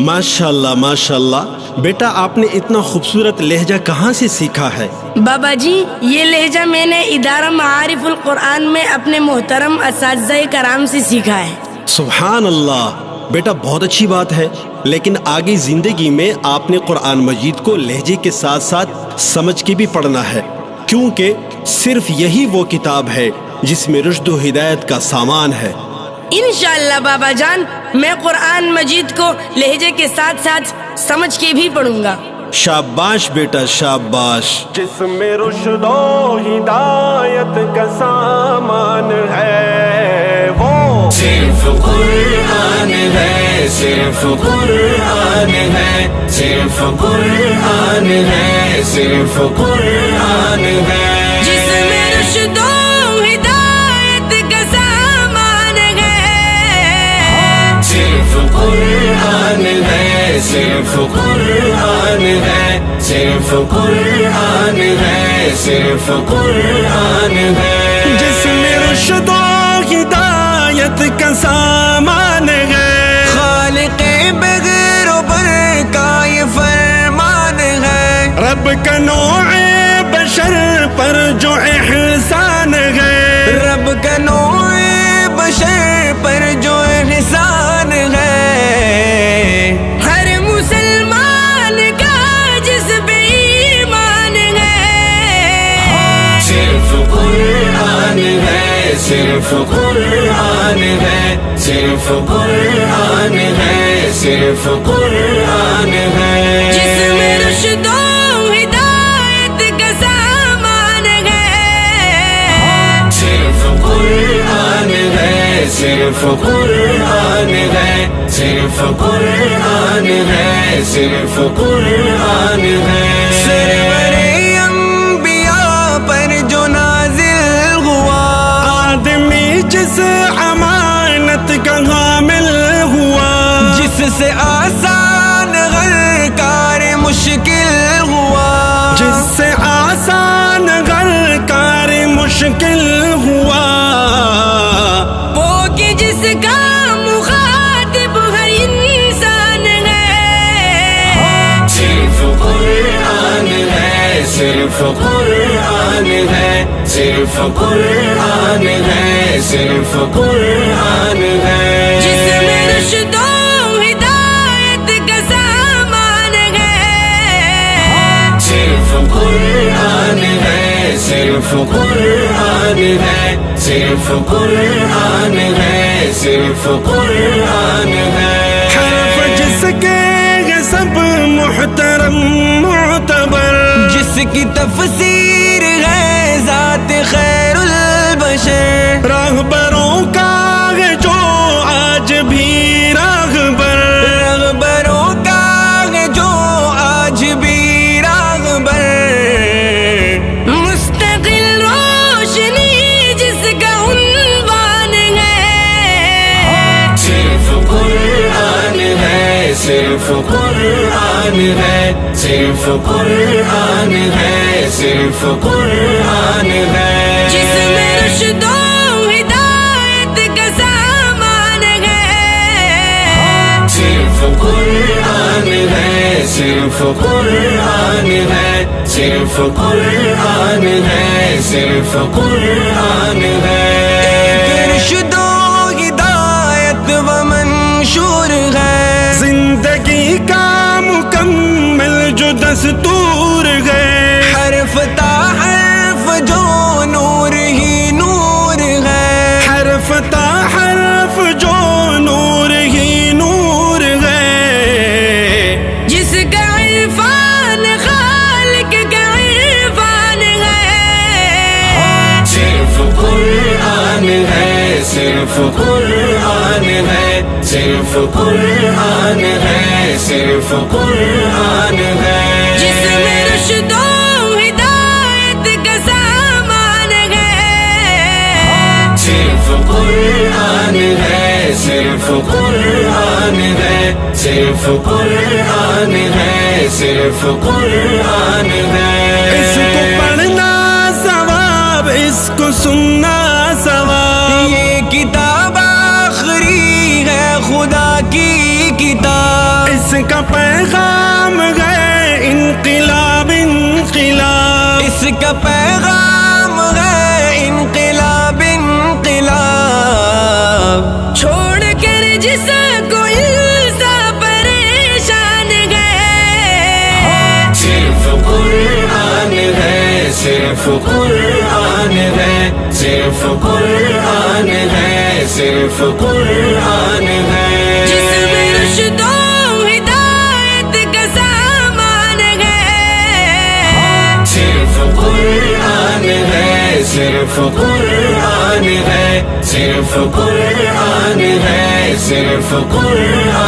माशाल्लाह माशाल्लाह। बेटा आपने इतना खूबसूरत लहजा कहाँ से सीखा है? बाबा जी ये लहजा मैंने इदारा मारिफुल कुरान में अपने मोहतरम असातिज़ा कराम से सीखा है। सुभान अल्लाह, बेटा बहुत अच्छी बात है, लेकिन आगे जिंदगी में आपने कुरान मजीद को लहजे के साथ साथ समझ के भी पढ़ना है, क्योंकि सिर्फ यही वो किताब है जिसमें रुश्द व हिदायत का सामान है। इंशाअल्लाह बाबा जान, मैं कुरान मजीद को लहजे के साथ साथ समझ के भी पढ़ूंगा। शाबाश बेटा शाबाश। जिसमें रुश्द व हिदायत का सामान है वो सिर्फ कुरान है, सिर्फ कुरान है, सिर्फ कुरान है, सिर्फ कुरान है। जिसमें रुश्द व हिदायत का सामान है, सिर्फ कुरान है, सिर्फ कुरान है, सिर्फ कुरान है, सिर्फ कुरान है। जिसमें रुश्द व हिदायत का सामान है, खालिक़े बग़ैर बर का ये फरमान है, रब का नौए बशर पर जो एहसान है, रब का नौए बशर पर जो एहसान है। हर मुसलमान का जिस पे ईमान है, सिर्फ कुरान है, सिर्फ कुरान है, सिर्फ कुरान है, सिर्फ कुरान है। जिसमें रुश्द व हिदायत का सामान है, सिर्फ कुरान है, सिर्फ कुरान है, सिर्फ कुरान है, सिर्फ कुरान है। सरवरे अंबिया पर जो नाजिल हुआ, आदमी जिस अमानत का हामिल हुआ, जिससे आसान हर कार मुश्किल हुआ, जिससे आसान हर कार मुश्किल हुआ, वो कि जिसका मुखातिब हर इंसान है। सिर्फ कुरान है, सिर्फ कुरान है, सिर्फ कुरान है, सिर्फ कुरान है। जिसमें रुश्द व हिदायत का सामान है, सिर्फ कुरान है, सिर्फ कुरान है, सिर्फ कुरान है, सिर्फ कुरान है। हर्फ जिसके ये सब मुहतरम मुतबर, जिसकी तफसीर है ज़ात खैरुल बशर, राहबरों का है जो आज भी राहबर, राहबरों का है जो आज भी राहबर, मुस्तकिल रोशनी जिसका उन्वान है। सिर्फ कुरान है, सिर्फ कुरान है, सिर्फ कुरान है, सिर्फ कुरान है। जिसमें रुश्द व हिदायत का सामान है, सिर्फ कुरान है, सिर्फ कुरान है, सिर्फ कुरान है, सिर्फ कुरान है। रुश्द व हिदायत व मंशूर है, जिंदगी का मुकम्मल जो दस्तूर है, हर्फ ता हर्फ जो नूर ही नूर है, हर्फ ता हर्फ जो नूर ही नूर है। जिसका इरफान खालिक का इरफान है। सिर्फ कुरान है, सिर्फ कुरान है, सिर्फ कुरान है, सिर्फ कुरान है। जिसमें रुश्द व हिदायत का सामान है। सिर्फ कुरान है, सिर्फ कुरान है, सिर्फ कुरान है, सिर्फ कुरान है। इसको पढ़ना सवाब, इसको सुनना सवाब, ये किताब आखिरी है खुदा की किताब, इस کا پیغام ہے انقلاب انقلاب، اس کا پیغام ہے انقلاب انقلاب، چھوڑ کر جس کو انسان پریشان گئے، صرف قرآن ہے، صرف قرآن ہے، صرف قرآن ہے، صرف قرآن ہے، جس میں رشد و ہدایت کا سامان ہے، صرف قرآن ہے، صرف قرآن ہے، صرف قرآن ہے، صرف قرآن